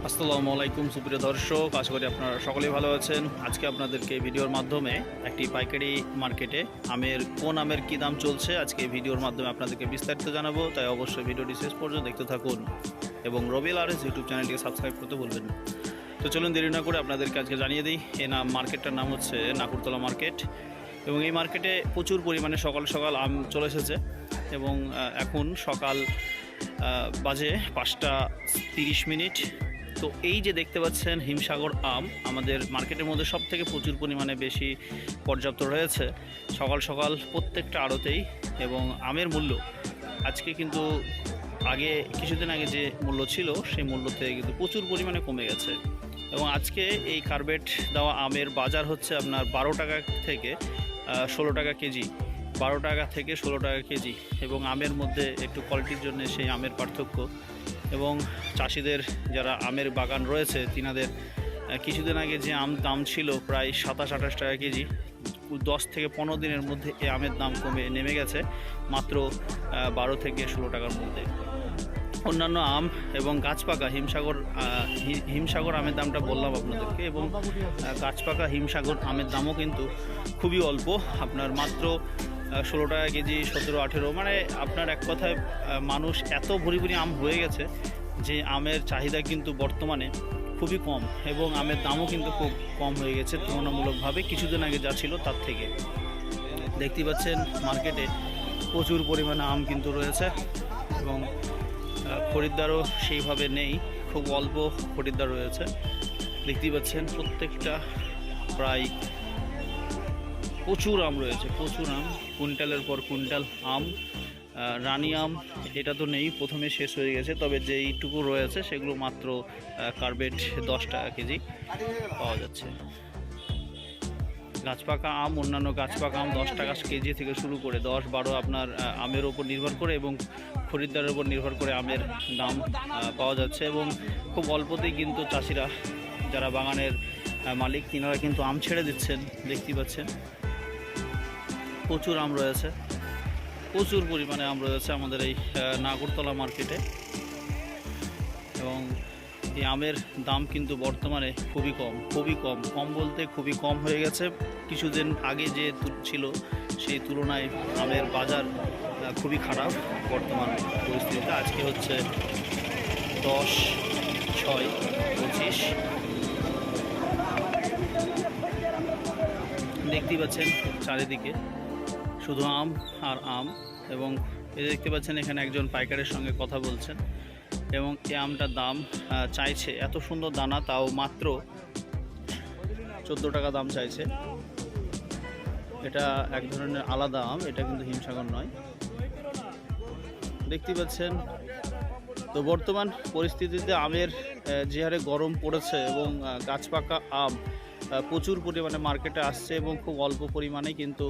আসসালামু আলাইকুম সুপ্রিয় দর্শক, আশা করি আপনারা সকলেই ভালো আছেন। আজকে আপনাদেরকে ভিডিওর মাধ্যমে একটি পাইকারি মার্কেটে কোন আমের কী দাম চলছে আজকে ভিডিওর মাধ্যমে আপনাদেরকে বিস্তারিত জানাবো। তাই অবশ্যই ভিডিওটি শেষ পর্যন্ত দেখতে থাকুন এবং রবিল আরএস ইউটিউব চ্যানেলটিকে সাবস্ক্রাইব করতে ভুলবেন না। তো চলুন দেরি না করে আপনাদেরকে আজকে জানিয়ে দিই। মার্কেটটার নাম হচ্ছে নাকুরতলা মার্কেট এবং এই মার্কেটে প্রচুর পরিমাণে সকাল সকাল আম চলে এসেছে এবং এখন সকাল বাজে 5টা 30 মিনিট। তো এই যে দেখতে পাচ্ছেন হিমসাগর আম আমাদের মার্কেটের মধ্যে সব থেকে প্রচুর পরিমাণে বেশি পর্যাপ্ত রয়েছে সকাল সকাল প্রত্যেকটা আড়তেই। এবং আমের মূল্য আজকে কিন্তু কিছুদিন আগে যে মূল্য ছিল সেই মূল্য থেকে কিন্তু প্রচুর পরিমাণে কমে গেছে এবং আজকে এই কার্বেট দেওয়া আমের বাজার হচ্ছে আপনার 12 টাকা থেকে 16 টাকা কেজি, 12 টাকা থেকে 16 টাকা কেজি। এবং আমের মধ্যে একটু কোয়ালিটির জন্য সেই আমের পার্থক্য এবং চাষিদের যারা আমের বাগান রয়েছে তিনাদের কিছুদিন আগে যে আম দাম ছিল প্রায় 27-28 টাকা কেজি, 10 থেকে 15 দিনের মধ্যে এই আমের দাম কমে নেমে গেছে মাত্র 12 থেকে 16 টাকার মধ্যে। অন্যান্য আম এবং গাছপাকা হিমসাগর আমের দামটা বললাম আপনাদেরকে, এবং গাছপাকা হিমসাগর আমের দামও কিন্তু খুবই অল্প, আপনার মাত্র 16 টাকা কেজি, 17-18। মানে আপনার এক কথায় মানুষ এত ভরি ভরি আম হয়ে গেছে যে আমের চাহিদা কিন্তু বর্তমানে খুবই কম এবং আমের দামও কিন্তু খুব কম হয়ে গেছে তুলনামূলকভাবে কিছুদিন আগে যা ছিল তার থেকে। দেখতে পাচ্ছেন মার্কেটে প্রচুর পরিমাণে আম কিন্তু রয়েছে এবং খরিদ্দারও সেইভাবে নেই, খুব অল্প খরিদ্দার রয়েছে। দেখতেই পাচ্ছেন প্রত্যেকটা প্রায় প্রচুর আম রয়েছে, প্রচুর আম, কুইন্টালের পর কুইন্টাল আম। রানী আম এটা তো নেই, প্রথমে শেষ হয়ে গেছে, তবে যেইটুকু রয়েছে সেগুলো মাত্র কার্বেট 10 টাকা কেজি পাওয়া যাচ্ছে। গাছপাকা আম, অন্যান্য গাছপাকা আম 10 টাকা কেজি থেকে শুরু করে 10-12 আপনার আমের ওপর নির্ভর করে এবং খরিদ্দারের উপর নির্ভর করে আমের দাম পাওয়া যাচ্ছে। এবং খুব অল্পতেই কিন্তু চাষিরা যারা বাগানের মালিক তিনারা কিন্তু আম ছেড়ে দিচ্ছেন। দেখতেই পাচ্ছেন প্রচুর আম রয়েছে, প্রচুর পরিমাণে আম রয়েছে আমাদের এই নাগরতলা মার্কেটে এবং এই আমের দাম কিন্তু বর্তমানে খুবই কম বলতে খুবই কম হয়ে গেছে। কিছুদিন আগে যে ছিল সেই তুলনায় আমের বাজার খুবই খারাপ বর্তমান পরিস্থিতিতে। আজকে হচ্ছে 10/6/25। দেখতেই পাচ্ছেন চারিদিকে শুধু আম আর আম এবং দেখতে পাচ্ছেন এখানে একজন পাইকারের সঙ্গে কথা বলছেন এবং এই আমটার দাম চাইছে, এত সুন্দর দানা তাও মাত্র 14 টাকা দাম চাইছে। এটা এক ধরনের আলাদা আম, এটা কিন্তু হিমসাগর নয়। দেখতে পাচ্ছেন তো বর্তমান পরিস্থিতিতে আমের যে হারে গরম পড়েছে এবং গাছপাকা আম প্রচুর পরিমাণে মার্কেটে আসছে এবং খুব অল্প পরিমাণে কিন্তু